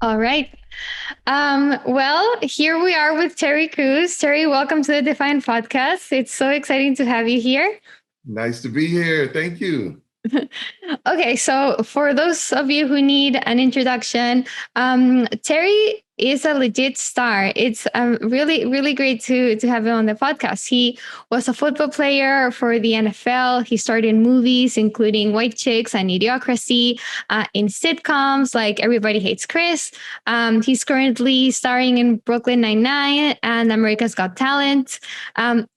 All right. Well, here we are with Terry Cruz. Terry, welcome to the Defiant podcast. It's so exciting to have you here. Nice to be here. Thank you. Okay, so for those of you who need an introduction, Terry is a legit star. It's really great to have him on the podcast. He was a football player for the NFL. He starred in movies including White Chicks and Idiocracy, in sitcoms like Everybody Hates Chris. He's currently starring in Brooklyn Nine-Nine and America's Got Talent. Um,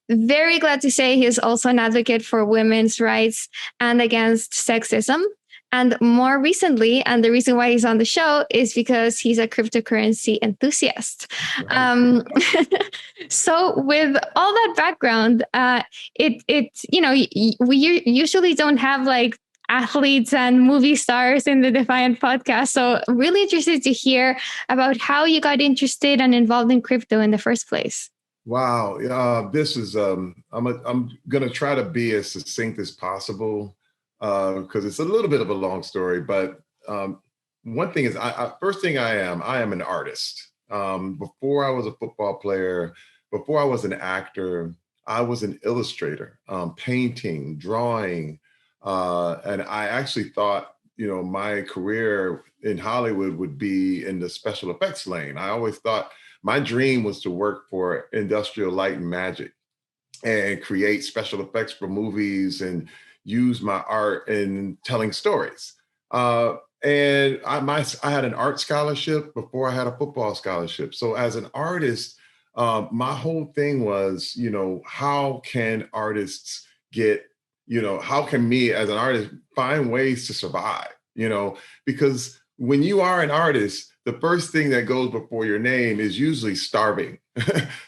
very glad to say he's also an advocate for women's rights and against sexism. And more recently, and the reason why he's on the show is because he's a cryptocurrency enthusiast. That's right. Um, so, with all that background, we usually don't have like athletes and movie stars in the Defiant podcast. So, really interested to hear about how you got interested and involved in crypto in the first place. Wow. This is I'm gonna try to be as succinct as possible because it's a little bit of a long story. But one thing is, first thing I am an artist. Before I was a football player, before I was an actor, I was an illustrator, painting, drawing, and I actually thought, my career in Hollywood would be in the special effects lane. I always thought my dream was to work for Industrial Light and Magic and create special effects for movies and use my art in telling stories. And I had an art scholarship before I had a football scholarship. So as an artist, my whole thing was, how can artists get, how can me as an artist find ways to survive? Because when you are an artist, the first thing that goes before your name is usually starving,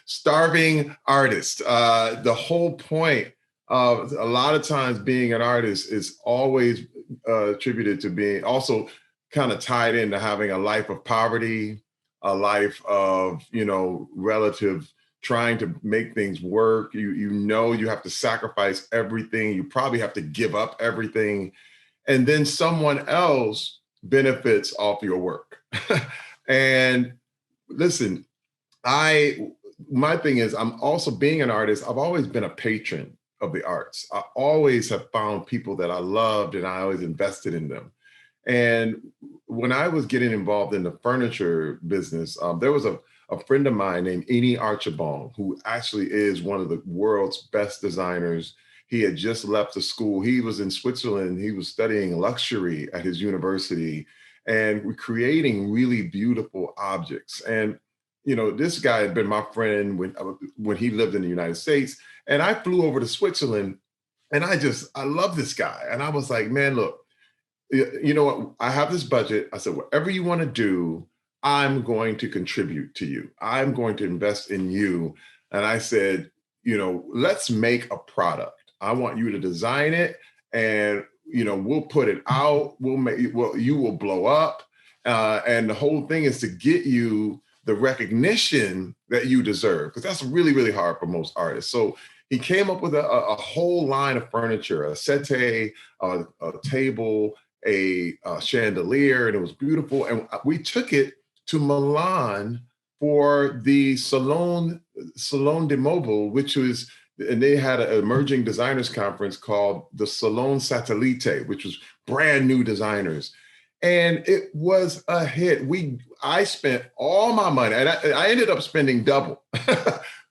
starving artist. The whole point of a lot of times being an artist is always attributed to being also kind of tied into having a life of poverty, a life of, relative trying to make things work. You have to sacrifice everything. You probably have to give up everything. And then someone else benefits off your work. And listen, I my thing is I'm also being an artist, I've always been a patron of the arts. I always have found people that I loved and I always invested in them. And when I was getting involved in the furniture business, there was a friend of mine named Eni Archibald, who actually is one of the world's best designers. He had just left the school. He was in Switzerland. He was studying luxury at his university and creating really beautiful objects. And this guy had been my friend when he lived in the United States. And I flew over to Switzerland, and I love this guy. And I was like, man, look, you know what? I have this budget. I said, whatever you want to do, I'm going to contribute to you. I'm going to invest in you. And I said, let's make a product. I want you to design it, and we'll put it out. You will blow up, and the whole thing is to get you the recognition that you deserve, because that's really, really hard for most artists. So he came up with a whole line of furniture, a settee, a table, a chandelier, and it was beautiful. And we took it to Milan for the Salone de Mobile, which was, and they had an emerging designers conference called the Salone Satellite, which was brand new designers. And it was a hit. I spent all my money, and I ended up spending double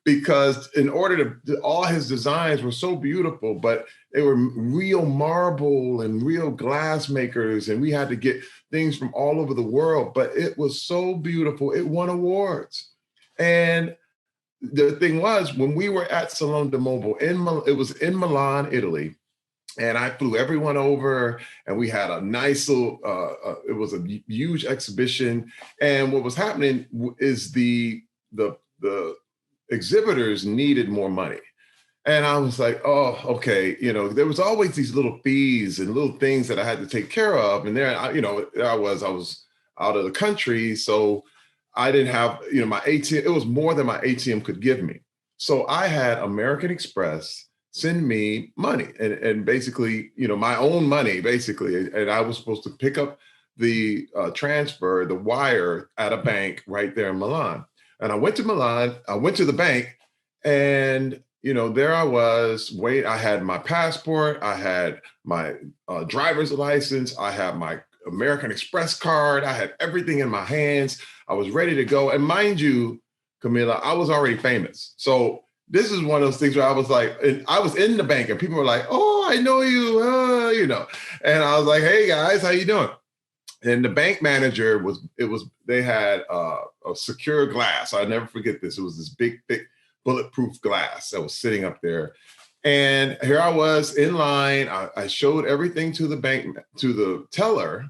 because in order all his designs were so beautiful, but they were real marble and real glass makers, and we had to get things from all over the world. But it was so beautiful. It won awards. And the thing was, when we were at Salone de Mobile, it was in Milan, Italy, and I flew everyone over, and we had a nice little. It was a huge exhibition, and what was happening is the exhibitors needed more money. And I was like, oh, okay. There was always these little fees and little things that I had to take care of. And I was out of the country. So I didn't have, my ATM. It was more than my ATM could give me. So I had American Express send me money and basically, my own money, basically. And I was supposed to pick up the transfer, the wire at a bank right there in Milan. And I went to Milan, I went to the bank, and there I was. I had my passport, I had my driver's license, I had my American Express card, I had everything in my hands. I was ready to go. And mind you, Camila, I was already famous. So this is one of those things where I was like, and I was in the bank and people were like, "Oh, I know you," And I was like, "Hey guys, how you doing?" And the bank manager they had a secure glass. I'll never forget this. It was this big, thick, bulletproof glass that was sitting up there. And here I was in line. I showed everything to the teller,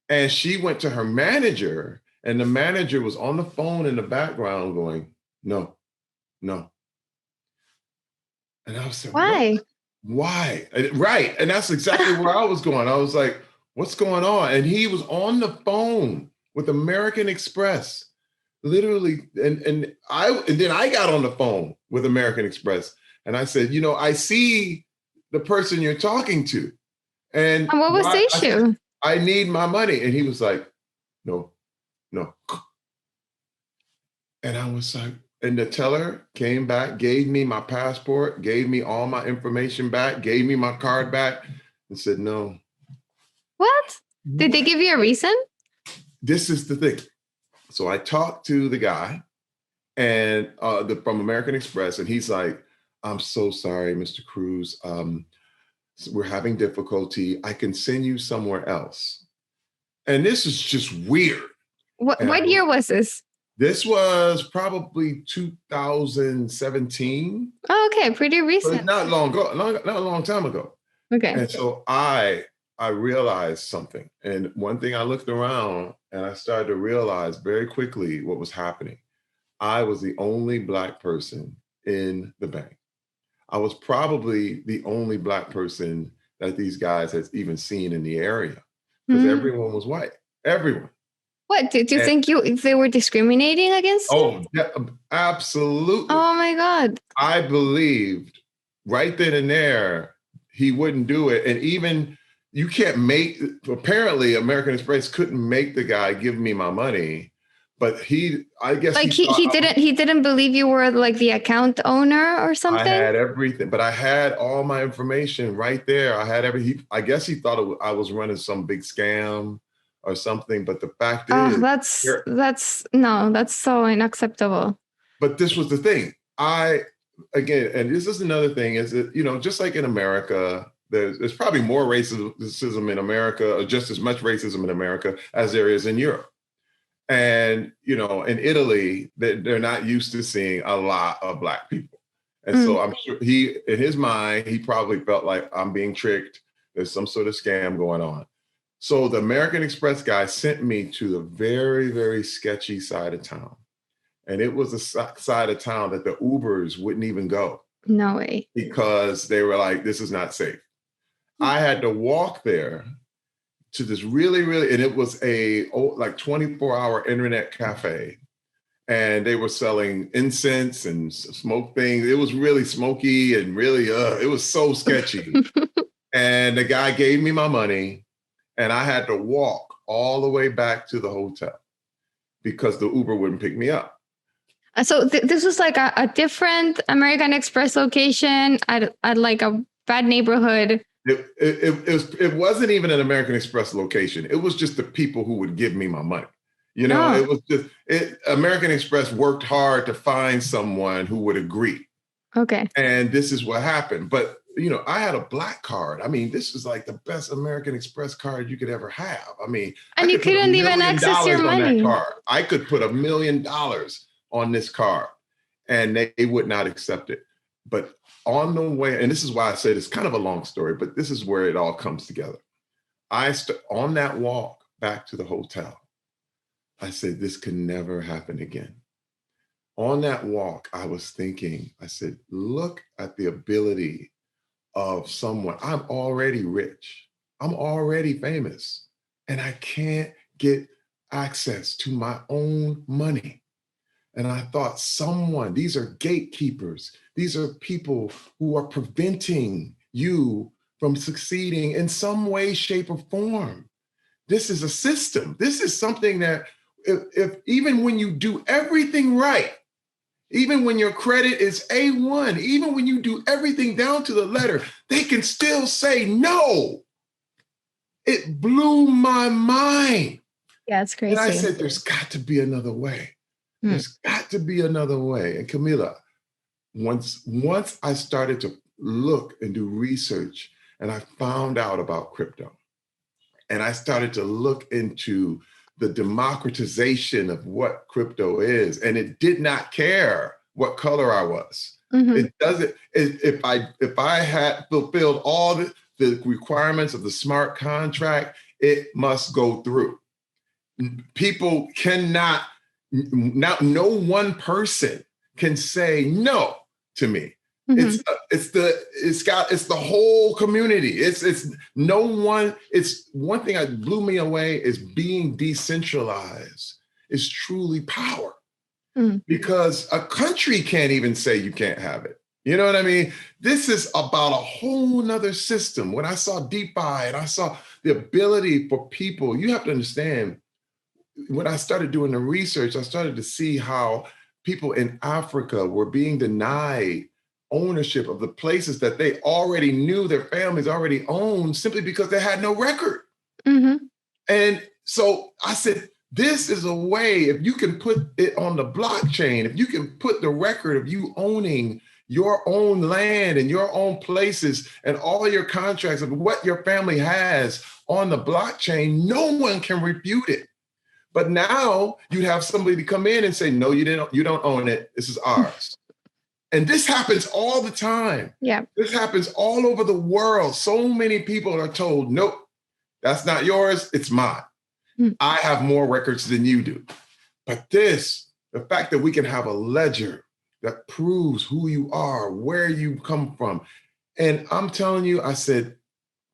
and she went to her manager, and the manager was on the phone in the background going, "No, no." And I was like, "What? Why? Why?" Right. And that's exactly where I was going. I was like, "What's going on?" And he was on the phone with American Express, literally. And then I got on the phone with American Express, and I said, "I see the person you're talking to, and And what was the why?" I said, issue? "I need my money." And he was like, "No, no." And I was like, and the teller came back, gave me my passport, gave me all my information back, gave me my card back, and said, "No." What? Did they What? give you a reason? This is the thing. So I talked to the guy and from American Express, and he's like, "I'm so sorry, Mr. Cruz. We're having difficulty. I can send you somewhere else." And this is just weird. And What year was this? this was probably 2017. Oh, okay, pretty So it's recent. not long ago, not a long time ago. Okay. And so I realized something. And one thing, I looked around and I started to realize very quickly what was happening. I was the only Black person in the bank. I was probably the only Black person that these guys had even seen in the area, because Hmm. everyone was white. Everyone. What did you And think they were discriminating against you? oh, yeah, absolutely. Oh my God. I believed right then and there he wouldn't do it. And even you can't make, apparently American Express couldn't make the guy give me my money, but I guess Like he thought he didn't believe you were like the account owner or I something? had everything, but I had all my information right there. I had I guess he thought I was running some big scam or something. But the fact Oh, is, that's no, that's so unacceptable. but this was the thing. Again, and this is another thing, is that, just like in America, there's probably more racism in America, or just as much racism in America as there is in Europe. And, in Italy, they're not used to seeing a lot of Black people. And Mm. so I'm sure in his mind, he probably felt like, I'm being tricked. There's some sort of scam going on. So the American Express guy sent me to the very, very sketchy side of town. And it was a side of town that the Ubers wouldn't even go, No way. because they were like, "This is not safe." I had to walk there to this really, really, and it was like 24-hour internet cafe. And they were selling incense and smoke things. It was really smoky and really, it was so sketchy. And the guy gave me my money, and I had to walk all the way back to the hotel because the Uber wouldn't pick me up. So this was like a different American Express location at like a bad neighborhood. It wasn't even an American Express location. It was just the people who would give me my money. Oh, It was just American Express worked hard to find someone who would agree. okay. And this is what happened. But I had a Black card. I mean, this was like the best American Express card you could ever have. I mean, I And you could put couldn't $1 even million access your on that money. card. I could put $1 million on this card, and they would not accept it. But on the way, and this is why I said it's kind of a long story, but this is where it all comes together. On that walk back to the hotel, I said, this can never happen again. On that walk, I was thinking, I said, look at the ability of someone. I'm already rich. I'm already famous, and I can't get access to my own money. And I thought, these are gatekeepers. These are people who are preventing you from succeeding in some way, shape, or form. this is a system. This is something that if even when you do everything right, even when your credit is A1, even when you do everything down to the letter, they can still say no. It blew my mind. Yeah, it's And I crazy. said, there's got to be another way. There's got to be another way. And Camila, once I started to look and do research and I found out about crypto and I started to look into the democratization of what crypto is, and it did not care what color I was. It doesn't, if I had fulfilled all the requirements of the smart contract, it must go through. People cannot, no one person can say no to me. It's the whole community. It's no one. It's one thing that blew me away is being decentralized is truly power, because a country can't even say you can't have it. You know what I mean? This is about a whole nother system. When I saw DeFi and I saw the ability for people, you have to understand. When I started doing the research, I started to see how people in Africa were being denied ownership of the places that they already knew their families already owned simply because they had no record. And so I said, this is a way, if you can put it on the blockchain, if you can put the record of you owning your own land and your own places and all your contracts of what your family has on the blockchain, no one can refute it. But now you'd have somebody to come in and say, no, you don't own it. This is ours. And this happens all the time. Yeah. This happens all over the world. So many people are told, nope, that's not yours. It's mine. I have more records than you do. But the fact that we can have a ledger that proves who you are, where you come from. And I'm telling you, I said,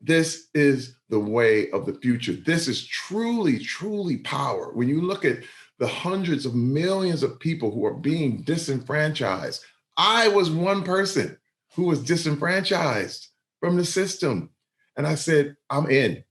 this is the way of the future. This is truly, truly power. When you look at the hundreds of millions of people who are being disenfranchised, I was one person who was disenfranchised from the system. And I said, I'm in.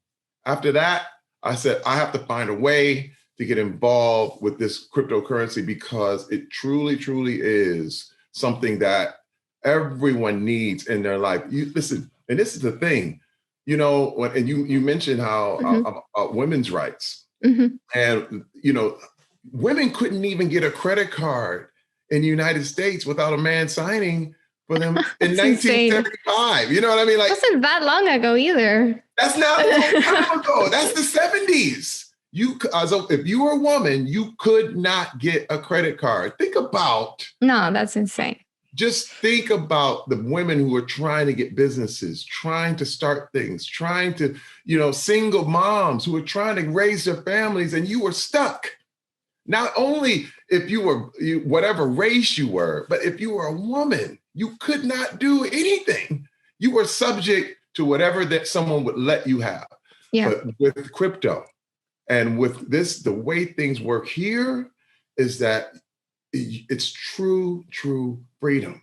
After that, I said, I have to find a way to get involved with this cryptocurrency because it truly, truly is something that everyone needs in their life. You listen, and this is the thing. You know, and you mentioned how women's rights, and women couldn't even get a credit card in the United States without a man signing for them in 1975. You know what I mean? Like, wasn't that long ago either. That's not a long time ago. That's the 70s. If you were a woman, you could not get a credit card. Think about. No, that's insane. Just think about the women who are trying to get businesses, trying to start things, trying to, single moms who are trying to raise their families, and you were stuck. Not only if you were whatever race you were, but if you were a woman, you could not do anything. You were subject to whatever that someone would let you have. Yeah. But with crypto and with this, the way things work here is that it's true freedom.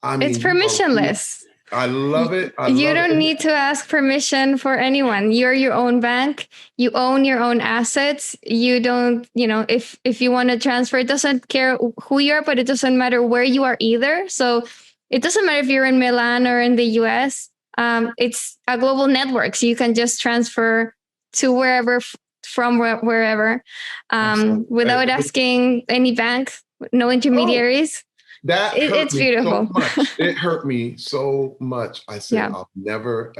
I mean, it's permissionless. I love it. You don't need to ask permission for anyone. You're your own bank. You own your own assets. You don't, if you want to transfer, it doesn't care who you are, but it doesn't matter where you are either. So it doesn't matter if you're in Milan or in the US. It's a global network. So you can just transfer to wherever, from wherever, without asking any bank. No intermediaries. It's beautiful. So much. It hurt me so much. I said, I'll never,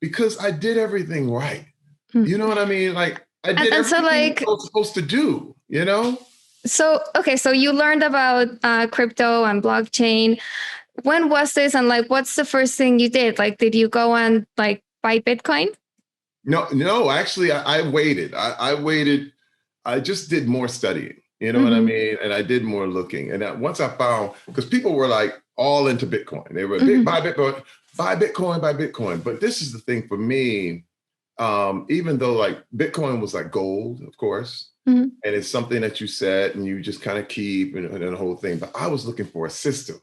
because I did everything right. You know what I mean? Like I did everything I was supposed to do, So, okay. So you learned about crypto and blockchain. When was this? And what's the first thing you did? Did you go and buy Bitcoin? No, actually I waited. I waited. I just did more studying. You know what I mean? And I did more looking. And once I found, because people were all into Bitcoin. They were buy Bitcoin. But this is the thing for me, even though Bitcoin was like gold, of course, and it's something that you set and you just kind of keep and the whole thing. But I was looking for a system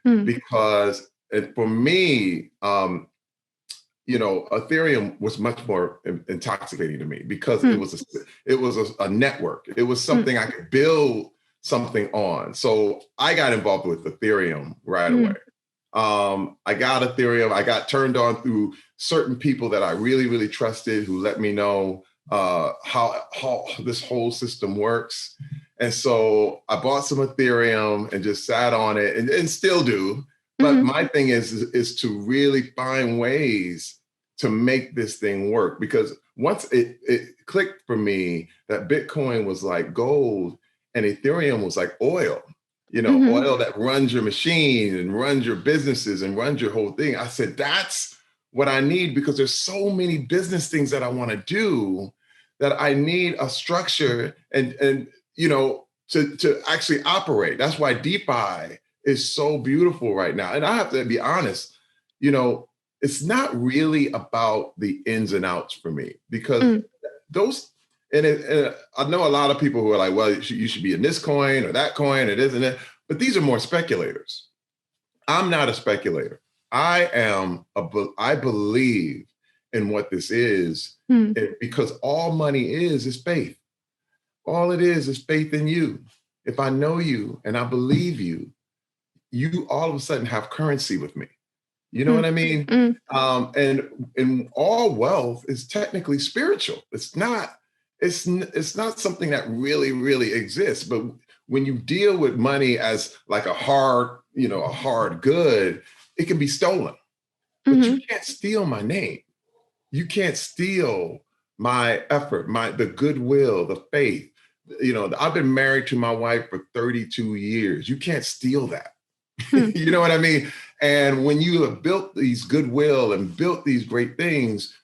because for me, Ethereum was much more intoxicating to me because Hmm. it was a network. It was Hmm. something I could build something on. So I got involved with Ethereum right Hmm. away. I got Ethereum. I got turned on through certain people that I really, really trusted who let me know how this whole system works. And so I bought some Ethereum and just sat on it and still do. But Hmm. my thing is to really find ways to make this thing work, because once it clicked for me that Bitcoin was like gold and Ethereum was like oil, Hmm. oil that runs your machine and runs your businesses and runs your whole thing. I said, that's what I need, because there's so many business things that I want to do that I need a structure and to actually operate. That's why DeFi is so beautiful right now. And I have to be honest, it's not really about the ins and outs for me, because Hmm. those and I know a lot of people who are like, well, you should be in this coin or that coin, it isn't it, but these are more speculators. I'm not a speculator. I believe in what this is, Hmm. because all money is faith. All it is faith in you. If I know you and I believe you, you all of a sudden have currency with me. You know Hmm. what I mean? Hmm. And all wealth is technically spiritual. It's not something that really, really exists. But when you deal with money as like a hard good, it can be stolen. But you Hmm. can't steal my name. You can't steal my effort, the goodwill, the faith. I've been married to my wife for 32 years. You can't steal that. Hmm. You know what I mean? And when you have built these goodwill and built these great things,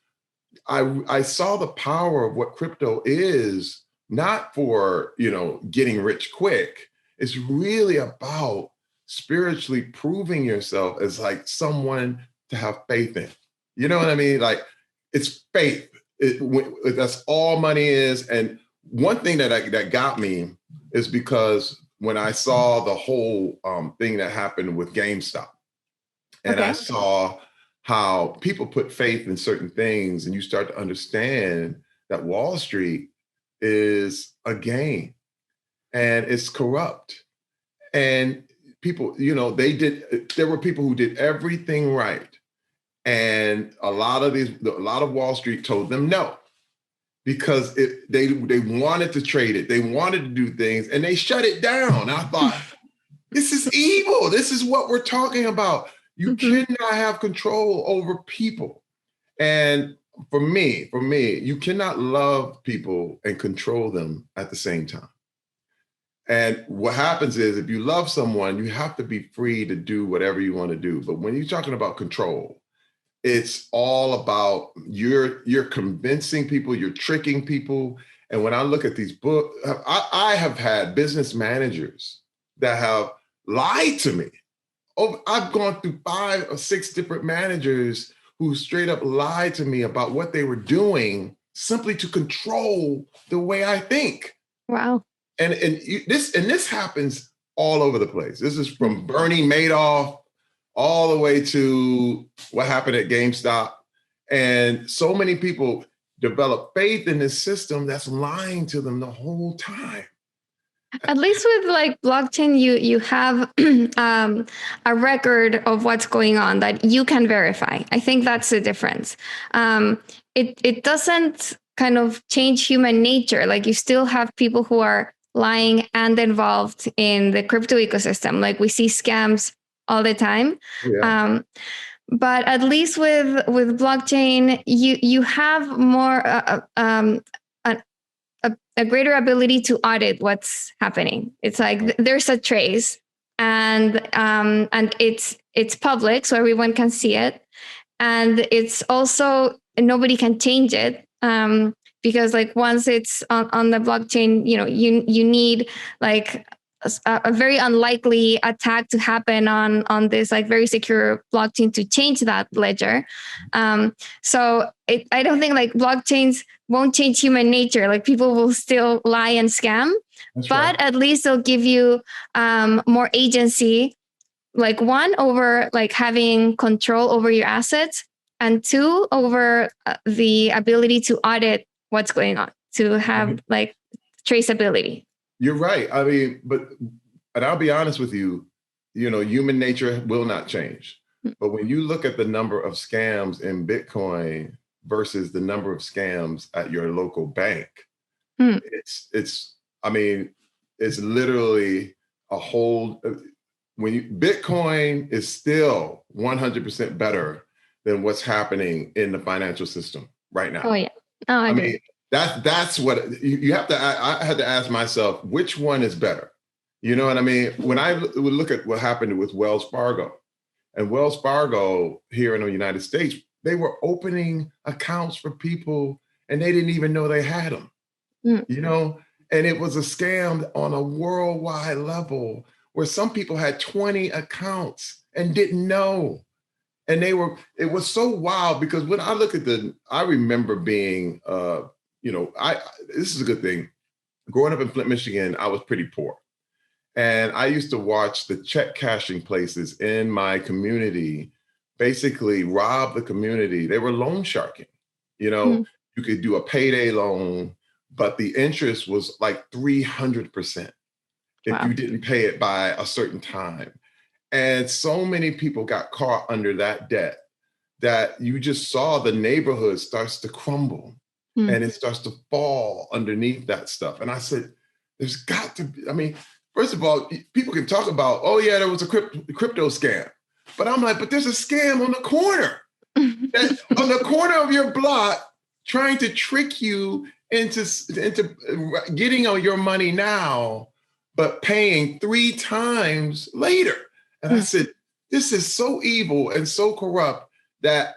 I saw the power of what crypto is, not for, getting rich quick. It's really about spiritually proving yourself as like someone to have faith in. You know what I mean? Like, it's faith. That's all money is. And one thing that got me is because when I saw the whole thing that happened with GameStop, and I Okay. saw how people put faith in certain things, and you start to understand that Wall Street is a game and it's corrupt. And people, there were people who did everything right. And a lot of Wall Street told them no, because they wanted to trade it. They wanted to do things and they shut it down. I thought, this is evil. This is what we're talking about. You Hmm. cannot have control over people. And for me, you cannot love people and control them at the same time. And what happens is, if you love someone, you have to be free to do whatever you want to do. But when you're talking about control, it's all about you're convincing people, you're tricking people. And when I look at these books, I have had business managers that have lied to me. Oh, I've gone through 5 or 6 different managers who straight up lied to me about what they were doing simply to control the way I think. Wow. And this happens all over the place. This is from Bernie Madoff all the way to what happened at GameStop. And so many people develop faith in this system that's lying to them the whole time. At least with like blockchain, you have a record of what's going on that you can verify. I think that's the difference. It doesn't kind of change human nature. Like, you still have people who are lying and involved in the crypto ecosystem. Like, we see scams all the time. Yeah. But at least with blockchain, you have more a greater ability to audit what's happening. It's like there's a trace, and it's public, so everyone can see it, and it's also nobody can change it, because like once it's on the blockchain, you need like a very unlikely attack to happen on this like very secure blockchain to change that ledger. So I don't think like blockchains won't change human nature. Like, people will still lie and scam, That's right. but at least they'll give you more agency, like one over like having control over your assets, and two, over the ability to audit what's going on, to have like traceability. You're right. I mean, and I'll be honest with you, human nature will not change. But when you look at the number of scams in Bitcoin versus the number of scams at your local bank, I mean, it's literally a whole, Bitcoin is still 100% better than what's happening in the financial system right now. Oh yeah. Oh, I agree. mean, that's what you have to. I had to ask myself, which one is better? You know what I mean? When I would look at what happened with Wells Fargo, and Wells Fargo here in the United States, they were opening accounts for people and they didn't even know they had them. And it was a scam on a worldwide level where some people had 20 accounts and didn't know. And it was so wild because when I look at I remember being, this is a good thing. Growing up in Flint, Michigan, I was pretty poor. And I used to watch the check cashing places in my community basically rob the community. They were loan sharking. You could do a payday loan, but the interest was like 300% if you didn't pay it by a certain time. And so many people got caught under that debt that you just saw the neighborhood starts to crumble and it starts to fall underneath that stuff. And I said, there's got to be, I mean, first of all, people can talk about, oh yeah, there was a crypto scam. But I'm like, but there's a scam on the corner. On the corner of your block trying to trick you into getting all your money now, but paying 3 times later. And I said, this is so evil and so corrupt that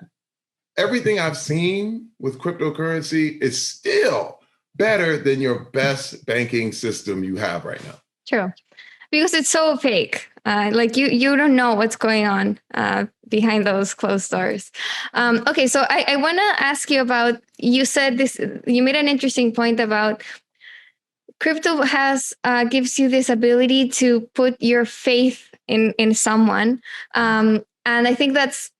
everything I've seen with cryptocurrency is still better than your best banking system you have right now. True. Because it's so opaque. Like you don't know what's going on behind those closed doors. Okay, so I want to ask you about, you said this, you made an interesting point about crypto gives you this ability to put your faith in someone. And I think that's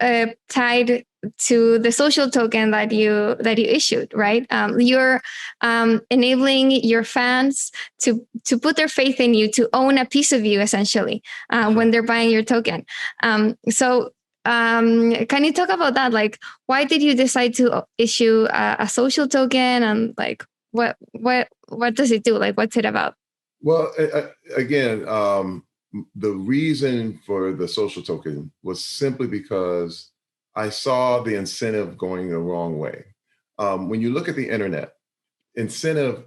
tied to the social token that you issued, right? You're enabling your fans to put their faith in you, to own a piece of you, essentially, when they're buying your token. So can you talk about that? Like, why did you decide to issue a social token, and like what does it do? Like, what's it about? Well, again, the reason for the social token was simply because I saw the incentive going the wrong way. When you look at the internet, the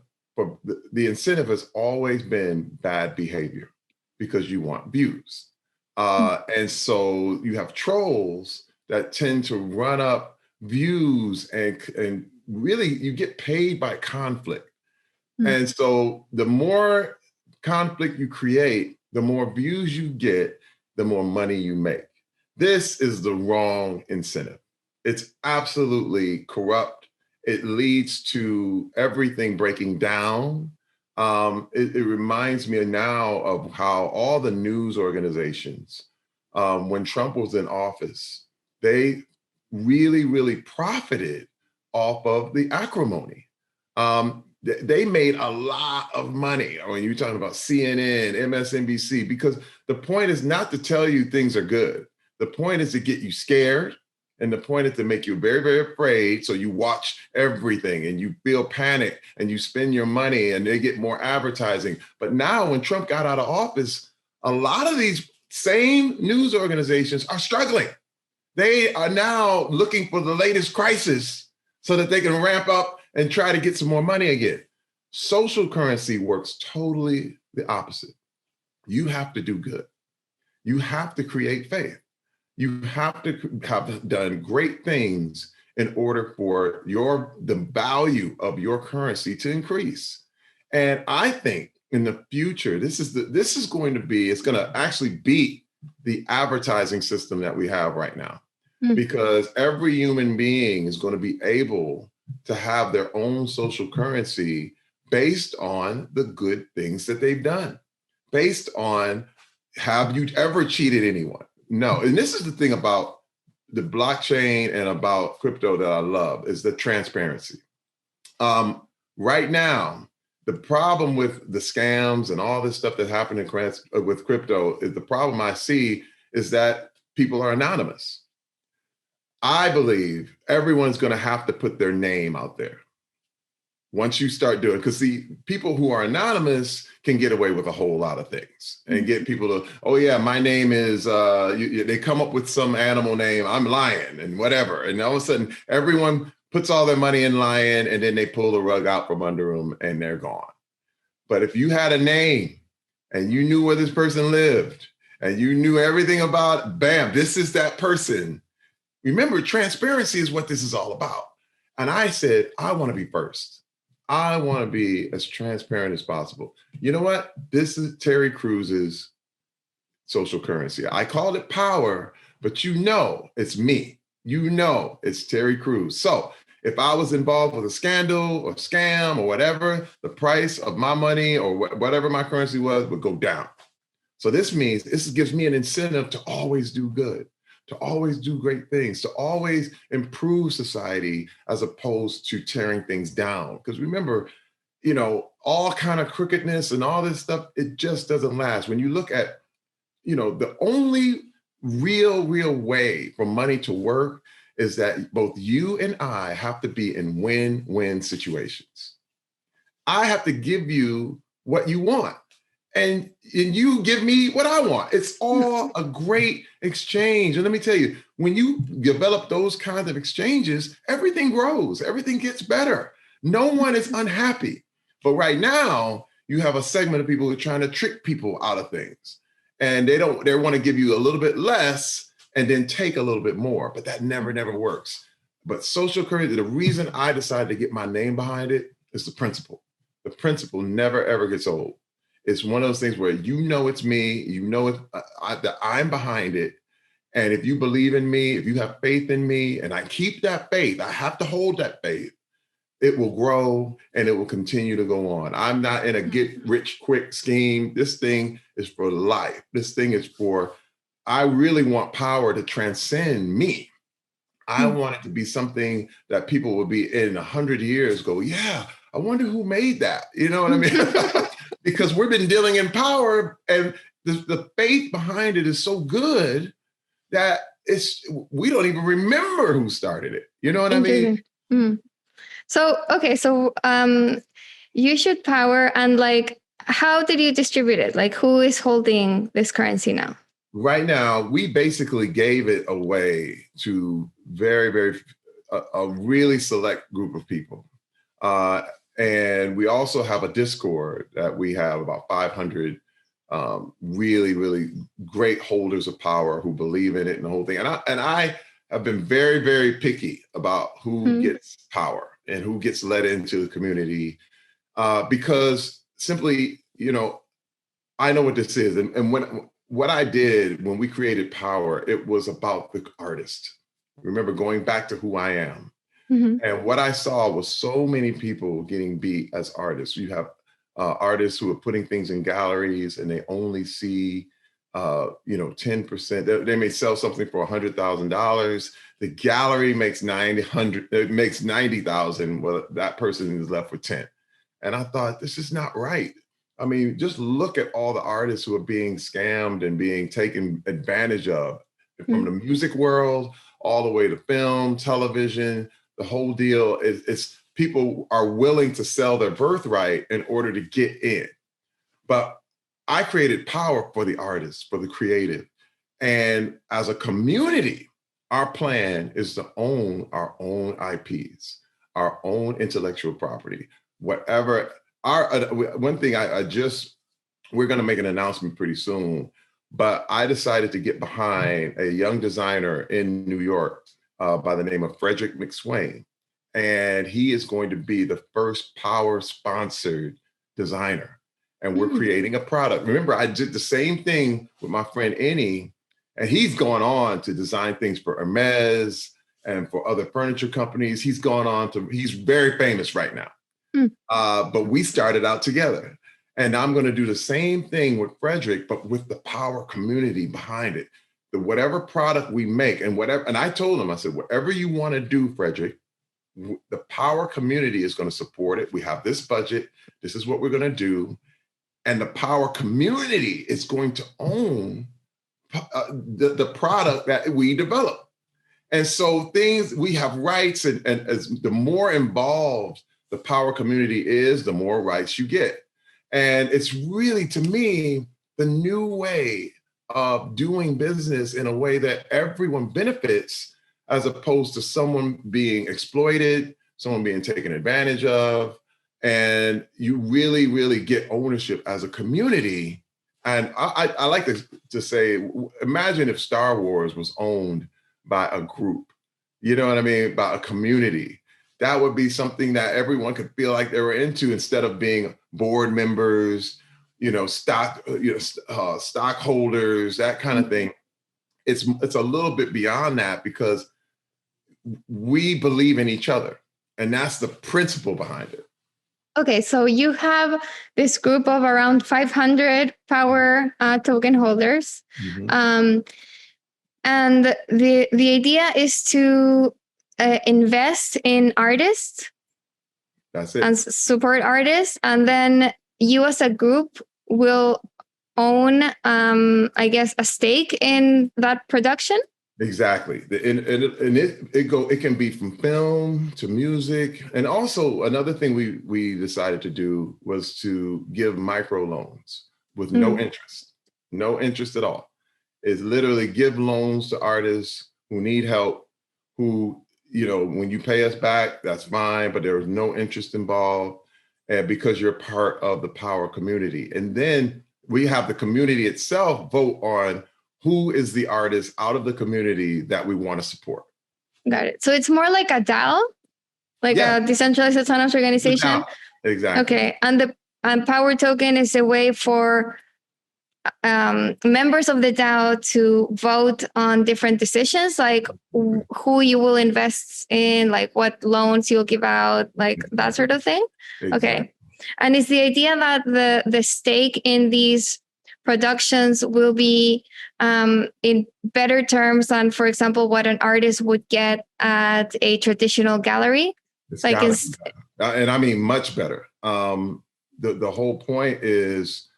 incentive has always been bad behavior because you want views. And so you have trolls that tend to run up views and really you get paid by conflict. And so the more conflict you create, the more views you get, the more money you make. This is the wrong incentive. It's absolutely corrupt. It leads to everything breaking down. It reminds me now of how all the news organizations, when Trump was in office, they really, really profited off of the acrimony. They made a lot of money. I mean, you're talking about CNN, MSNBC, because the point is not to tell you things are good. The point is to get you scared. And the point is to make you very, very afraid. So you watch everything and you feel panic and you spend your money and they get more advertising. But now when Trump got out of office, a lot of these same news organizations are struggling. They are now looking for the latest crisis so that they can ramp up and try to get some more money again. Social currency works totally the opposite. You have to do good. You have to create faith. You have to have done great things in order for the value of your currency to increase. And I think in the future, it's going to actually beat the advertising system that we have right now, because every human being is going to be able to have their own social currency based on the good things that they've done, based on, have you ever cheated anyone? No. And this is the thing about the blockchain and about crypto that I love is the transparency. Right now, the problem with the scams and all this stuff that's happening with crypto is the problem I see is that people are anonymous. I believe everyone's going to have to put their name out there once you start doing, because the people who are anonymous can get away with a whole lot of things and get people to, oh yeah, my name is, they come up with some animal name, I'm Lion and whatever. And all of a sudden everyone puts all their money in Lion and then they pull the rug out from under them and they're gone. But if you had a name and you knew where this person lived and you knew everything about, bam, this is that person. Remember, transparency is what this is all about. And I said, I want to be first. I want to be as transparent as possible. You know what? This is Terry Cruz's social currency. I called it power, but you know it's me. You know it's Terry Cruz. So if I was involved with a scandal or scam or whatever, the price of my money or whatever my currency was would go down. So this means this gives me an incentive to always do good, to always do great things, to always improve society as opposed to tearing things down. Because remember, you know, all kind of crookedness and all this stuff, it just doesn't last. When you look at, you know, the only real way for money to work is that both you and I have to be in win-win situations. I have to give you what you want. And you give me what I want. It's all a great exchange. And let me tell you, when you develop those kinds of exchanges, everything grows, everything gets better. No one is unhappy. But right now, you have a segment of people who are trying to trick people out of things. And they want to give you a little bit less and then take a little bit more. But that never works. But social currency, the reason I decided to get my name behind it is the principle. The principle never, ever gets old. It's one of those things where you know it's me, you know that I'm behind it. And if you believe in me, if you have faith in me, and I keep that faith, I have to hold that faith, it will grow and it will continue to go on. I'm not in a get rich quick scheme. This thing is for life. This thing is for, I really want power to transcend me. I want it to be something that people will be in 100 years go, yeah, I wonder who made that. You know what I mean? Because we've been dealing in power and the faith behind it is so good that we don't even remember who started it. You know what I mean? So, okay. So you should power, and like, how did you distribute it? Like, who is holding this currency now? Right now, we basically gave it away to a really select group of people. And we also have a Discord that we have about 500 really great holders of power who believe in it and the whole thing. And I have been very picky about who gets power and who gets let into the community because simply, you know, I know what this is. And what I did when we created power, it was about the artist. Remember, going back to who I am. And what I saw was so many people getting beat as artists. You have artists who are putting things in galleries and they only see, 10%. They may sell something for $100,000. The gallery makes $90,000. Well, that person is left with 10. And I thought, this is not right. I mean, just look at all the artists who are being scammed and being taken advantage of from the music world all the way to film, television. The whole deal is people are willing to sell their birthright in order to get in. But I created power for the artists, for the creative. And as a community, our plan is to own our own IPs, our own intellectual property, whatever. One thing we're going to make an announcement pretty soon, but I decided to get behind a young designer in New York by the name of Frederick McSwain. And he is going to be the first power sponsored designer. And we're creating a product. Remember, I did the same thing with my friend Eni, and he's gone on to design things for Hermes and for other furniture companies. He's very famous right now. But we started out together. And I'm going to do the same thing with Frederick, but with the power community behind it. whatever product we make and whatever, and I told him, I said, whatever you want to do, Frederick, the power community is going to support it. We have this budget. This is what we're going to do. And the power community is going to own the product that we develop. And so we have rights, and as the more involved the power community is, the more rights you get. And it's really, to me, the new way of doing business in a way that everyone benefits, as opposed to someone being exploited, someone being taken advantage of. And you really, really get ownership as a community. And I like to say, imagine if Star Wars was owned by a group, you know what I mean? By a community. That would be something that everyone could feel like they were into, instead of being board members, stockholders, that kind of thing. It's a little bit beyond that, because we believe in each other, and that's the principle behind it. Okay, so you have this group of around 500 power token holders. And the idea is to invest in artists. That's it. And support artists. And then you as a group will own, I guess, a stake in that production. Exactly. And it can be from film to music. And also another thing we decided to do was to give microloans with no interest at all. Is literally give loans to artists who need help, who, when you pay us back, that's fine, but there is no interest involved, and because you're part of the power community. And then we have the community itself vote on who is the artist out of the community that we want to support. Got it. So it's more like a DAO, like a decentralized autonomous organization. Exactly. Okay. And the power token is a way for members of the DAO to vote on different decisions, like who you will invest in, like what loans you'll give out, like that sort of thing. Exactly. Okay. And is the idea that the stake in these productions will be in better terms than, for example, what an artist would get at a traditional gallery? And I mean much better. The whole point is,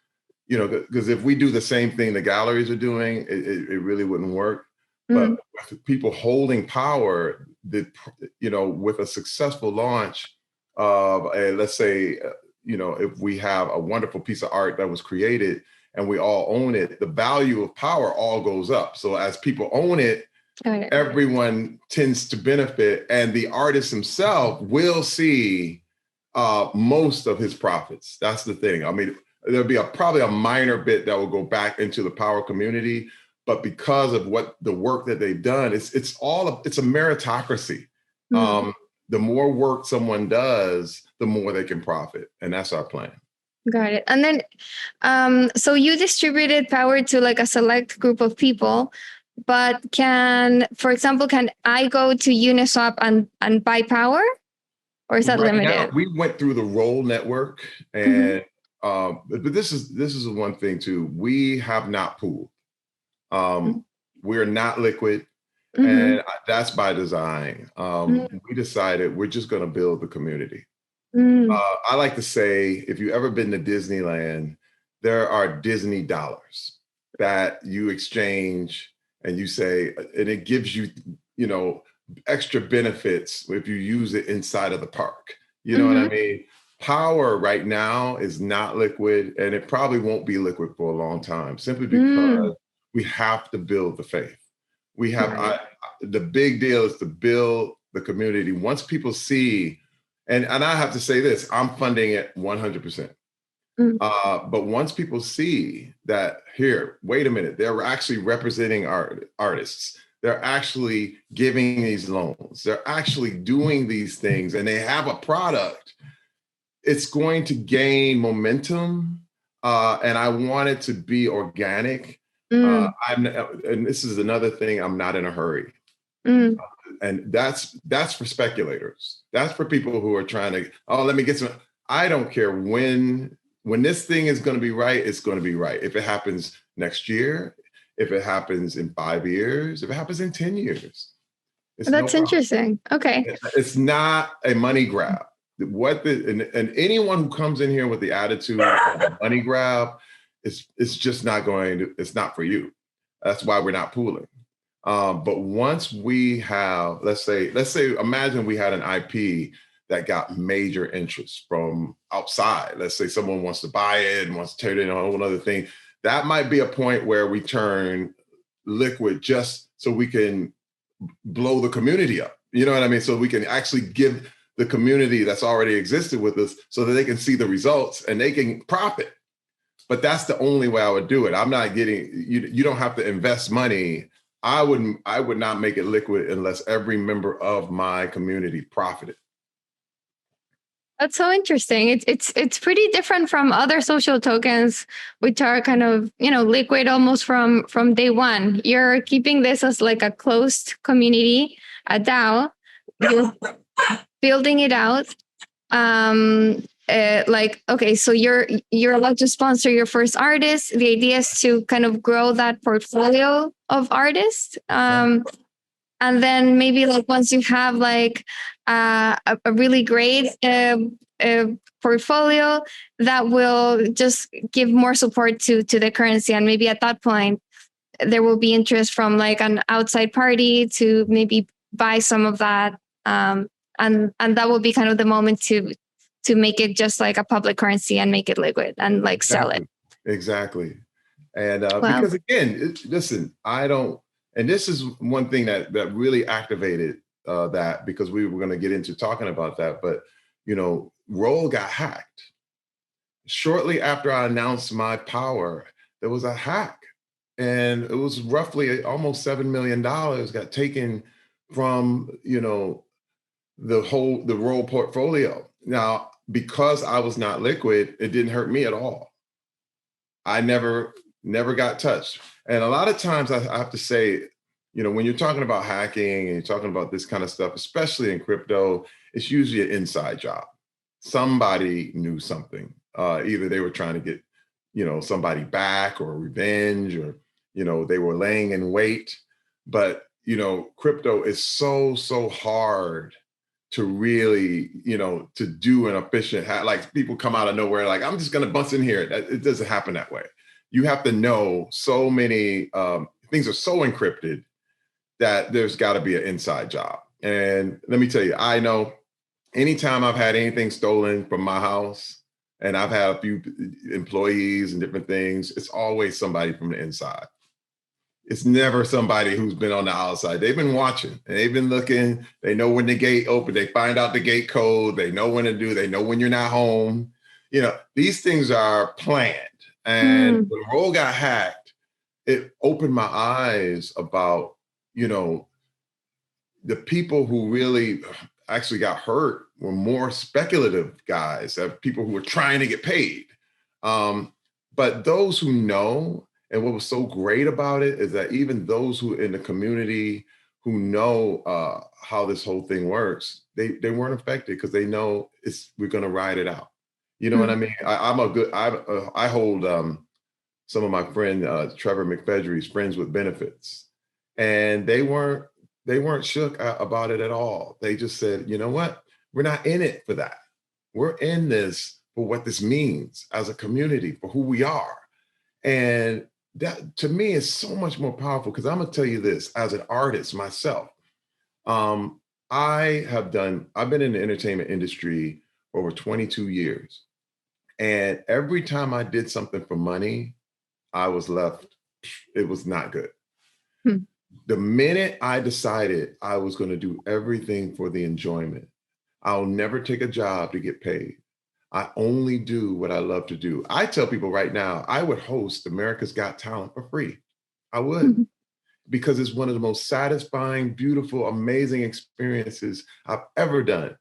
because if we do the same thing the galleries are doing, it really wouldn't work. But with people holding power, with a successful launch of, let's say, if we have a wonderful piece of art that was created and we all own it, the value of power all goes up. So as people own it, everyone tends to benefit, and the artist himself will see most of his profits. That's the thing. I mean, there'll be probably a minor bit that will go back into the power community, but because of the work that they've done, it's a meritocracy. The more work someone does, the more they can profit, and that's our plan. Got it. And then, so you distributed power to like a select group of people, but for example, can I go to Uniswap and buy power, or is that limited? Now, we went through the Roll network, and but this is one thing too. We have not pooled. We're not liquid, and that's by design. We decided we're just going to build the community. I like to say, if you've ever been to Disneyland, there are Disney dollars that you exchange, and you say, and it gives you, extra benefits if you use it inside of the park. You know what I mean? Power right now is not liquid, and it probably won't be liquid for a long time, simply because we have to build the faith. We have the big deal is to build the community. Once people see, and I have to say this, I'm funding it 100%. But once people see that, here, wait a minute, they're actually representing artists. They're actually giving these loans. They're actually doing these things, and they have a product. It's going to gain momentum, and I want it to be organic. And this is another thing, I'm not in a hurry. And that's for speculators. That's for people who are trying to, let me get some. I don't care when this thing is going to be right, it's going to be right. If it happens next year, if it happens in 5 years, if it happens in 10 years. It's no That's problem. interesting. Okay. It's not a money grab. And anyone who comes in here with the attitude of a money grab, it's just not going to, it's not for you. That's why we're not pooling. But once we have, let's say, imagine we had an IP that got major interest from outside. Let's say someone wants to buy it and wants to turn it into a whole other thing. That might be a point where we turn liquid just so we can blow the community up. You know what I mean? So we can actually give the community that's already existed with us so that they can see the results and they can profit. But that's the only way I would do it. I'm not getting, you don't have to invest money. I would not make it liquid unless every member of my community profited. That's so interesting. It's pretty different from other social tokens, which are kind of, liquid almost from day one. You're keeping this as like a closed community, a DAO. You're building it out. Okay, so you're allowed to sponsor your first artist. The idea is to kind of grow that portfolio of artists. And then maybe like once you have like a really great portfolio, that will just give more support to the currency. And maybe at that point, there will be interest from like an outside party to maybe buy some of that. And that will be kind of the moment to make it just like a public currency and make it liquid and like sell it. Exactly. And Wow. Because again, listen, and this is one thing that really activated that, because we were going to get into talking about that. But, Roll got hacked. Shortly after I announced my power, there was a hack. And it was roughly almost $7 million got taken from, the Roll portfolio. Now, because I was not liquid, it didn't hurt me at all. I never got touched. And a lot of times I have to say, when you're talking about hacking and you're talking about this kind of stuff, especially in crypto, it's usually an inside job. Somebody knew something. Either they were trying to get, somebody back or revenge, or, they were laying in wait. But, crypto is so hard to really, to do an efficient hack. Like people come out of nowhere, like, I'm just going to bust in here. It doesn't happen that way. You have to know so many things are so encrypted that there's got to be an inside job. And let me tell you, I know anytime I've had anything stolen from my house, and I've had a few employees and different things, it's always somebody from the inside. It's never somebody who's been on the outside. They've been watching and they've been looking. They know when the gate opened. They find out the gate code. They know when to do. They know when you're not home. These things are planned. And when Roll got hacked, it opened my eyes about, the people who really actually got hurt were more speculative guys, people who were trying to get paid. But those who know, and what was so great about it is that even those who in the community who know how this whole thing works, they weren't affected because they know we're going to ride it out. You know what I mean? I hold some of my friend Trevor McFedry's friends with benefits, and they weren't shook about it at all. They just said, you know what? We're not in it for that. We're in this for what this means as a community, for who we are. And that to me is so much more powerful, because I'm gonna tell you this, as an artist myself, I've been in the entertainment industry for over 22 years. And every time I did something for money, I was left, it was not good. The minute I decided I was going to do everything for the enjoyment, I'll never take a job to get paid. I only do what I love to do. I tell people right now, I would host America's Got Talent for free. I would, because it's one of the most satisfying, beautiful, amazing experiences I've ever done.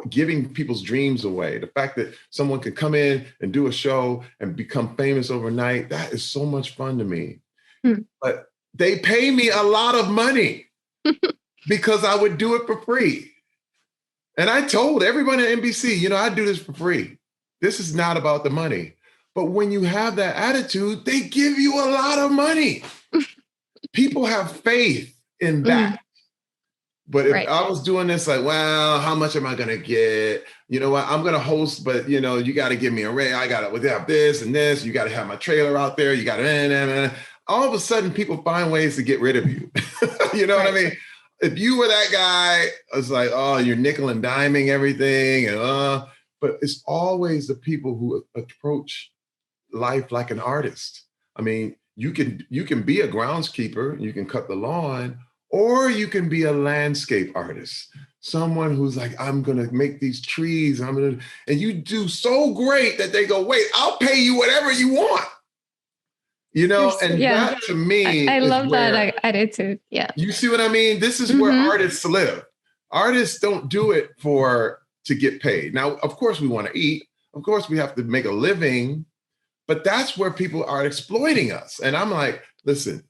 Giving people's dreams away. The fact that someone can come in and do a show and become famous overnight, that is so much fun to me. But they pay me a lot of money because I would do it for free. And I told everybody at NBC, I do this for free. This is not about the money. But when you have that attitude, they give you a lot of money. people have faith in that. But if Right. I was doing this like, well, how much am I going to get? You know what? I'm going to host, but you know, you got to give me a rate. I got to have this and this. You got to have my trailer out there. You got to, all of a sudden people find ways to get rid of you. You know what I mean? If you were that guy, it's like, oh, you're nickel and diming everything. And, but it's always the people who approach life like an artist. I mean, you can be a groundskeeper, you can cut the lawn, or you can be a landscape artist. Someone who's like, I'm gonna make these trees, and you do so great that they go, wait, I'll pay you whatever you want. You know, and that to me I is love where, that attitude. Yeah. You see what I mean? This is where artists live. Artists don't do it to get paid. Now, of course, we want to eat. Of course, we have to make a living. But that's where people are exploiting us. And I'm like, listen,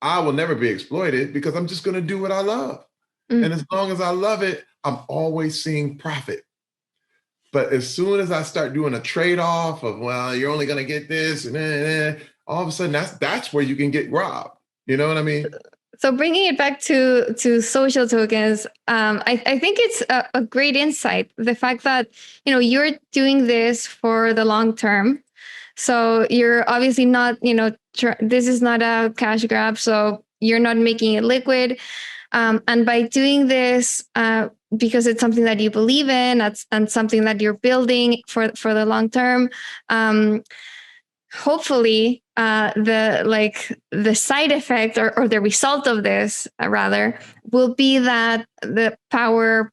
I will never be exploited because I'm just going to do what I love. And as long as I love it, I'm always seeing profit. But as soon as I start doing a trade-off of, well, you're only going to get this, and all of a sudden that's where you can get robbed. You know what I mean? So bringing it back to social tokens, I think it's a great insight. The fact that, you know, you're doing this for the long term. So you're obviously not, you know, this is not a cash grab. So you're not making it liquid. And by doing this, because it's something that you believe in, and something that you're building for the long term, hopefully the side effect or the result of this rather will be that the power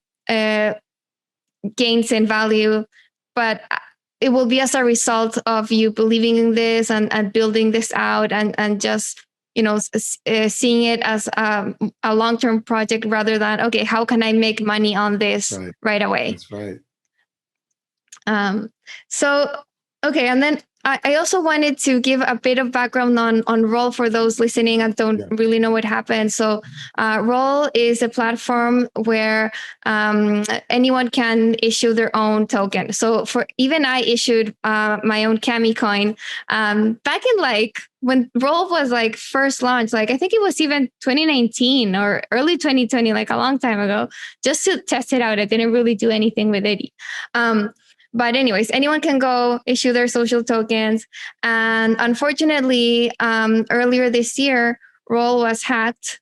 gains in value, but it will be as a result of you believing in this and building this out and just, you know, seeing it as a long-term project rather than, okay, how can I make money on this right away? That's right. So, okay. And then I also wanted to give a bit of background on Roll for those listening and don't really know what happened. So Roll is a platform where anyone can issue their own token. So even I issued my own Cami coin back in like when Roll was like first launched, like I think it was even 2019 or early 2020, like a long time ago, just to test it out. I didn't really do anything with it. But anyways, anyone can go issue their social tokens. And unfortunately, earlier this year, Roll was hacked.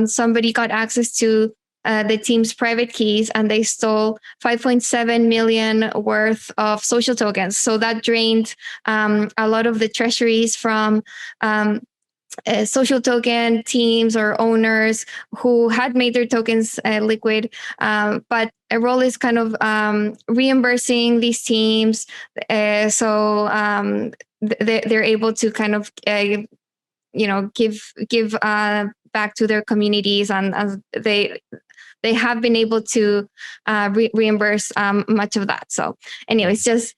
Somebody got access to the team's private keys and they stole 5.7 million worth of social tokens. So that drained a lot of the treasuries from social token teams or owners who had made their tokens liquid. But a Roll is kind of reimbursing these teams. So they're able to kind of, give back to their communities, and they have been able to reimburse much of that. So anyways, just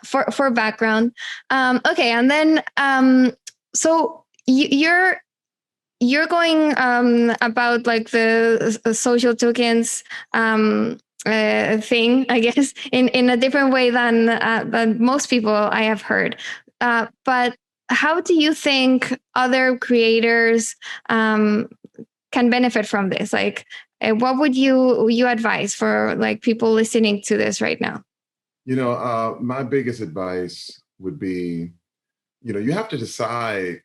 for background. Okay. And then, so you're going about like the social tokens thing, I guess, in a different way than most people I have heard. But how do you think other creators can benefit from this? Like, what would you advise for like people listening to this right now? You know, my biggest advice would be, you know, you have to decide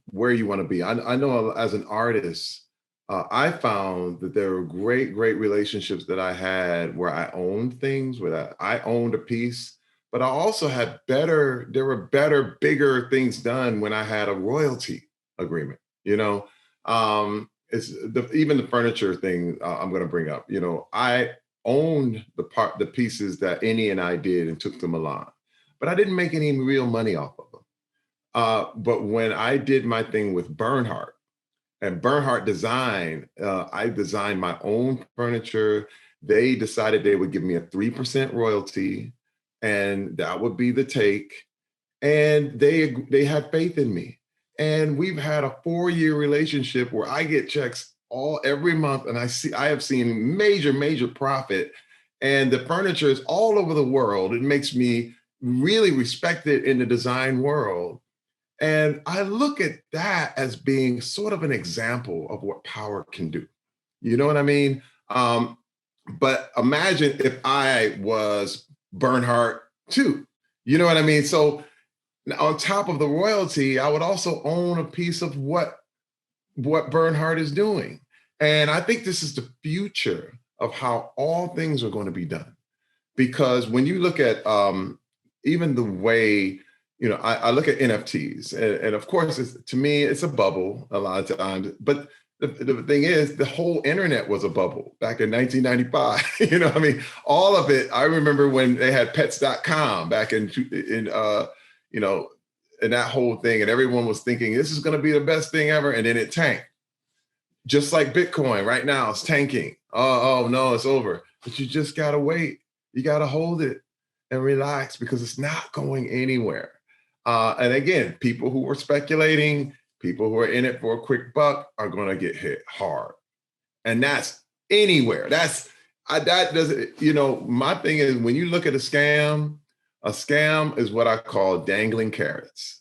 where you want to be. I know as an artist, I found that there were great relationships that I had where I owned things, where I owned a piece, but I also had there were better, bigger things done when I had a royalty agreement, you know? It's even the furniture thing I'm going to bring up, you know, I owned the pieces that Annie and I did and took to Milan, but I didn't make any real money off of them. But when I did my thing with Bernhardt and Bernhardt Design, I designed my own furniture. They decided they would give me a 3% royalty, and that would be the take. And they had faith in me. And we've had a 4-year relationship where I get checks every month, and I have seen major profit. And the furniture is all over the world. It makes me really respected in the design world. And I look at that as being sort of an example of what power can do. You know what I mean? But imagine if I was Bernhardt too. You know what I mean? So on top of the royalty, I would also own a piece of what Bernhardt is doing. And I think this is the future of how all things are going to be done. Because when you look at even the way, I look at NFTs, and of course, to me, it's a bubble a lot of times. But the thing is, the whole internet was a bubble back in 1995. I mean, all of it. I remember when they had pets.com back you know, and that whole thing, and everyone was thinking this is going to be the best thing ever, and then it tanked. Just like Bitcoin right now, it's tanking. Oh no, it's over. But you just gotta wait. You gotta hold it and relax because it's not going anywhere. And again, people who are speculating, people who are in it for a quick buck are going to get hit hard. And that's anywhere. That doesn't, my thing is when you look at a scam is what I call dangling carrots.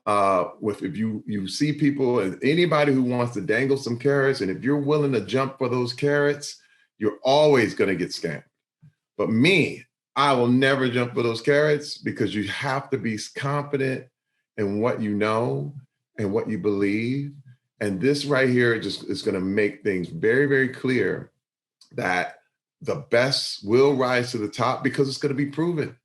If you see people, anybody who wants to dangle some carrots, and if you're willing to jump for those carrots, you're always going to get scammed. But me, I will never jump for those carrots because you have to be confident in what you know and what you believe. And this right here just is going to make things very, very clear that the best will rise to the top because it's going to be proven.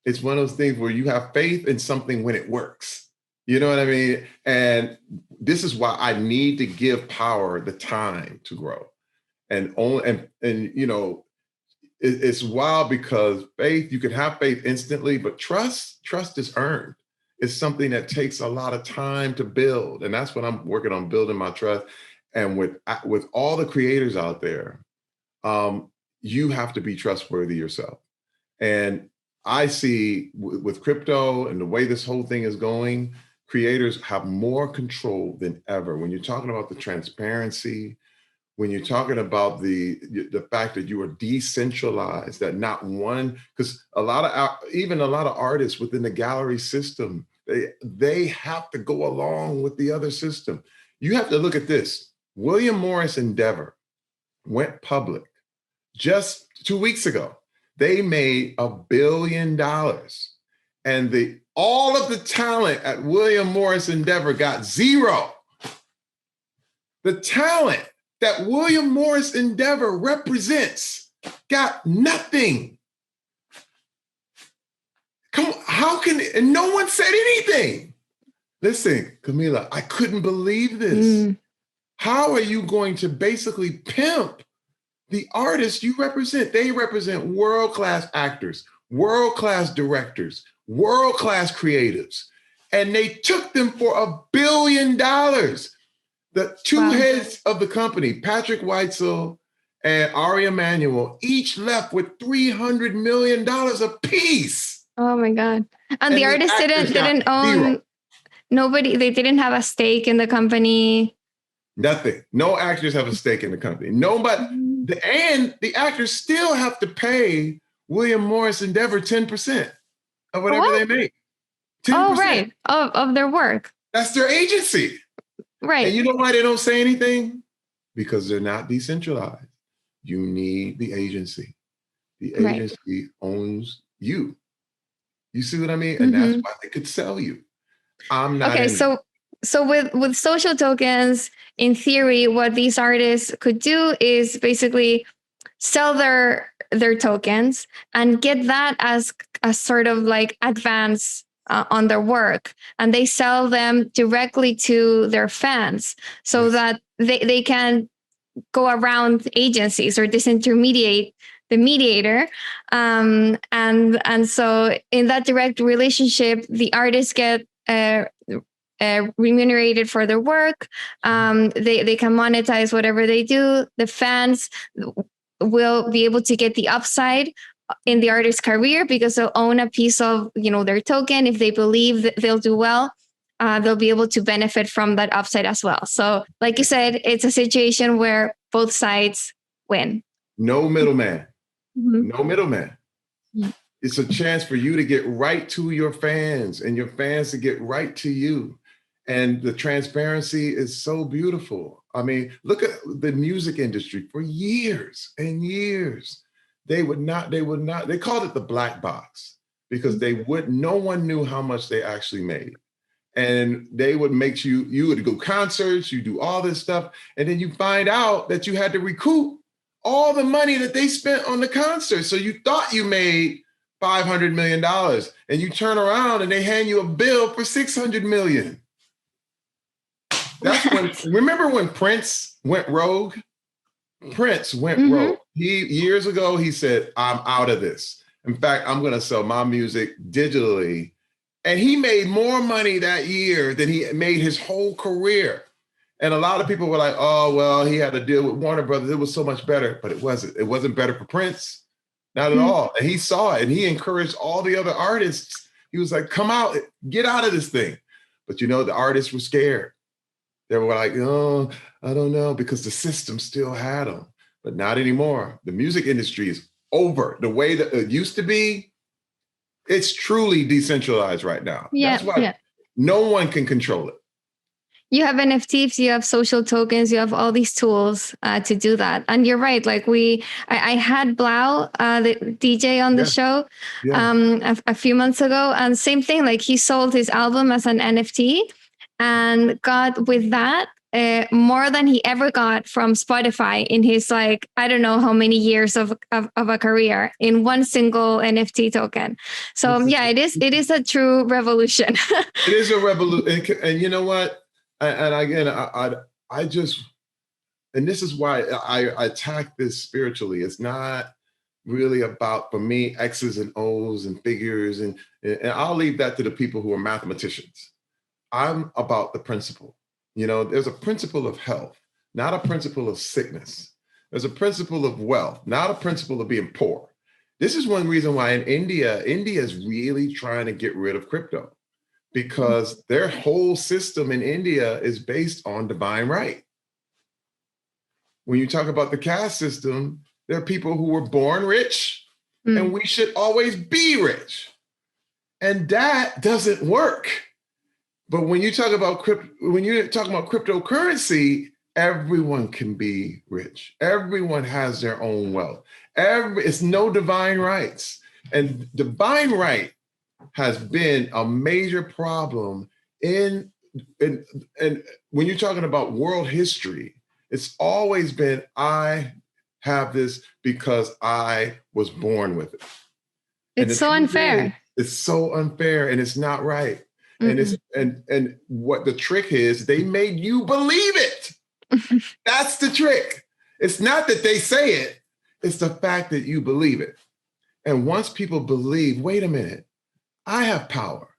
It's one of those things where you have faith in something when it works. You know what I mean? And this is why I need to give power the time to grow. It's wild because faith, you can have faith instantly, but trust is earned. It's something that takes a lot of time to build. And that's what I'm working on, building my trust. And with all the creators out there, you have to be trustworthy yourself. And I see with crypto and the way this whole thing is going, creators have more control than ever. When you're talking about the transparency, when you're talking about the fact that you are decentralized, that not one, because a lot of artists within the gallery system, they have to go along with the other system. You have to look at this. William Morris Endeavor went public just 2 weeks ago. They made $1 billion. And all of the talent at William Morris Endeavor got zero. The talent that William Morris Endeavor represents got nothing. Come on, and no one said anything. Listen, Camila, I couldn't believe this. How are you going to basically pimp the artists you represent? They represent world-class actors, world-class directors, world-class creatives, and they took them for $1 billion. The two heads of the company, Patrick Weitzel and Ari Emanuel, each left with $300 million apiece. Oh my God. And the artists didn't own zero. Nobody, they didn't have a stake in the company. Nothing. No actors have a stake in the company. Nobody. And the actors still have to pay William Morris Endeavor 10% of whatever they make. 10%. Oh, right. Of their work. That's their agency. Right. And you know why they don't say anything? Because they're not decentralized. You need the agency. The agency owns you. You see what I mean? And that's why they could sell you. I'm not. Okay, so with social tokens, in theory, what these artists could do is basically sell their tokens and get that as a sort of like advance on their work, and they sell them directly to their fans so that they can go around agencies or disintermediate the mediator. And so in that direct relationship, the artists get remunerated for their work. They can monetize whatever they do. The fans will be able to get the upside in the artist's career because they'll own a piece of, their token. If they believe that they'll do well, they'll be able to benefit from that upside as well. So like you said, it's a situation where both sides win. No middleman. No middleman. It's a chance for you to get right to your fans and your fans to get right to you. And the transparency is so beautiful. I mean, look at the music industry for years and years. They called it the black box because no one knew how much they actually made. And they would make you would go concerts, you do all this stuff, and then you find out that you had to recoup all the money that they spent on the concert. So you thought you made $500 million, and you turn around and they hand you a bill for $600 million. That's when, remember when Prince went rogue? Prince went rogue. Years ago, he said, I'm out of this. In fact, I'm going to sell my music digitally. And he made more money that year than he made his whole career. And a lot of people were like, oh, well, he had to deal with Warner Brothers. It was so much better, but it wasn't. It wasn't better for Prince. Not at all. And he saw it, and he encouraged all the other artists. He was like, come out, get out of this thing. But the artists were scared. They were like, oh, I don't know, because the system still had them, but not anymore. The music industry is over. The way that it used to be, it's truly decentralized right now. Yeah, that's why no one can control it. You have NFTs, you have social tokens, you have all these tools to do that. And you're right. Like I had Blau, the DJ on the show a few months ago, and same thing, like he sold his album as an NFT and got with that more than he ever got from Spotify in his, like, I don't know how many years of a career in one single NFT token. So it is a true revolution. It is a revolution. And you know what? And again, I just, and this is why I attack this spiritually. It's not really about, for me, X's and O's and figures. And I'll leave that to the people who are mathematicians. I'm about the principle. There's a principle of health, not a principle of sickness. There's a principle of wealth, not a principle of being poor. This is one reason why in India is really trying to get rid of crypto, because their whole system in India is based on divine right. When you talk about the caste system, there are people who were born rich, and we should always be rich. And that doesn't work. But when you talk about cryptocurrency, everyone can be rich. Everyone has their own wealth. It's no divine rights. And divine right has been a major problem in when you're talking about world history. It's always been, I have this because I was born with it. It's so unfair. It's so unfair, and it's not right. And what the trick is, they made you believe it. That's the trick. It's not that they say it, it's the fact that you believe it. And once people believe, wait a minute, I have power,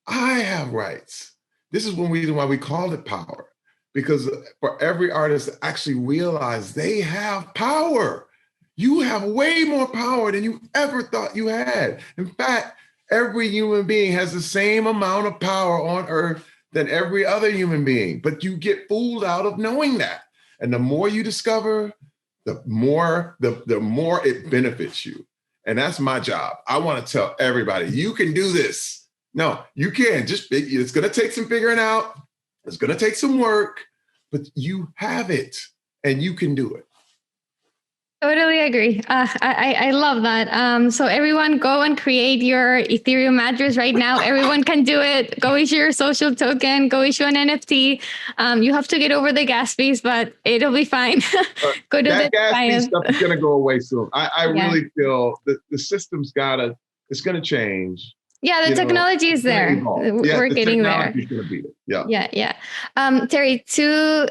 I have rights. This is one reason why we called it power, because for every artist to actually realize they have power, you have way more power than you ever thought you had. In fact, every human being has the same amount of power on earth than every other human being, but you get fooled out of knowing that. And the more you discover, the more it benefits you. And that's my job. I want to tell everybody, you can do this. No, you can. It's going to take some figuring out. It's going to take some work, but you have it and you can do it. Totally agree. I love that. So everyone go and create your Ethereum address right now. Everyone can do it. Go issue your social token, go issue an NFT. You have to get over the gas fees, but it'll be fine. Go to that the gas fee Defiant. stuff is going to go away soon. I really feel that the system's it's going to change. Yeah, the technology is there. We're getting there. Gonna be there. Yeah. Terry, to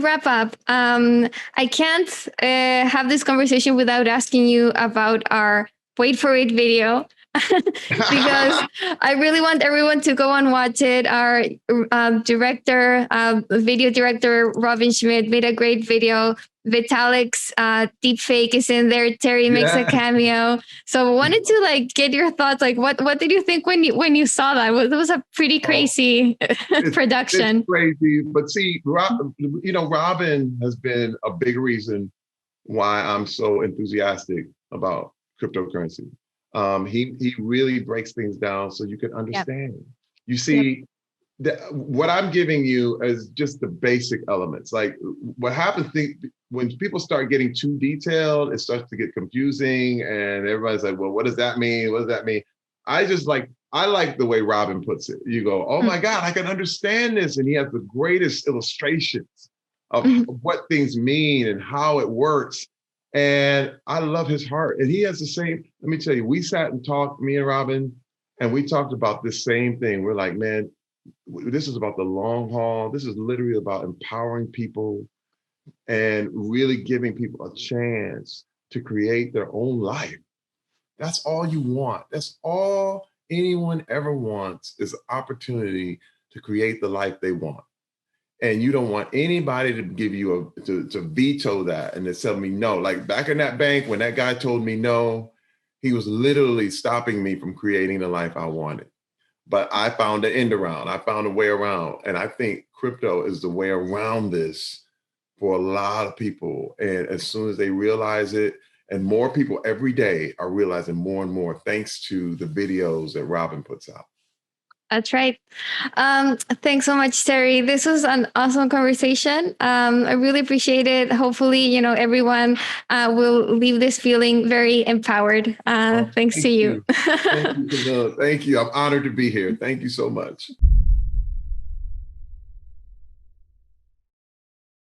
wrap up, I can't have this conversation without asking you about our Wait for It video. Because I really want everyone to go and watch it. Our video director, Robin Schmidt, made a great video. Vitalik's deepfake is in there. Terry makes a cameo. So I wanted to get your thoughts. What did you think when you saw that? It was a pretty crazy production. It's crazy, but see, Robin has been a big reason why I'm so enthusiastic about cryptocurrency. He really breaks things down so you can understand. You see, what I'm giving you is just the basic elements. Like what happens when people start getting too detailed, it starts to get confusing, and everybody's like, "Well, what does that mean? What does that mean?" I like the way Robin puts it. You go, "Oh my God, I can understand this," and he has the greatest illustrations of what things mean and how it works. And I love his heart. And he has the same. Let me tell you, we sat and talked, me and Robin, and we talked about this same thing. We're like, man, this is about the long haul. This is literally about empowering people and really giving people a chance to create their own life. That's all you want. That's all anyone ever wants, is opportunity to create the life they want. And you don't want anybody to give you to veto that and to tell me no. Like back in that bank, when that guy told me no, he was literally stopping me from creating the life I wanted. But I found an end around. I found a way around. And I think crypto is the way around this for a lot of people. And as soon as they realize it, and more people every day are realizing more and more, thanks to the videos that Robin puts out. That's right. Thanks so much, Terry. This was an awesome conversation. I really appreciate it. Hopefully, everyone will leave this feeling very empowered. Oh, Thanks to thank you. you. Thank you, Camilla. Thank you. I'm honored to be here. Thank you so much.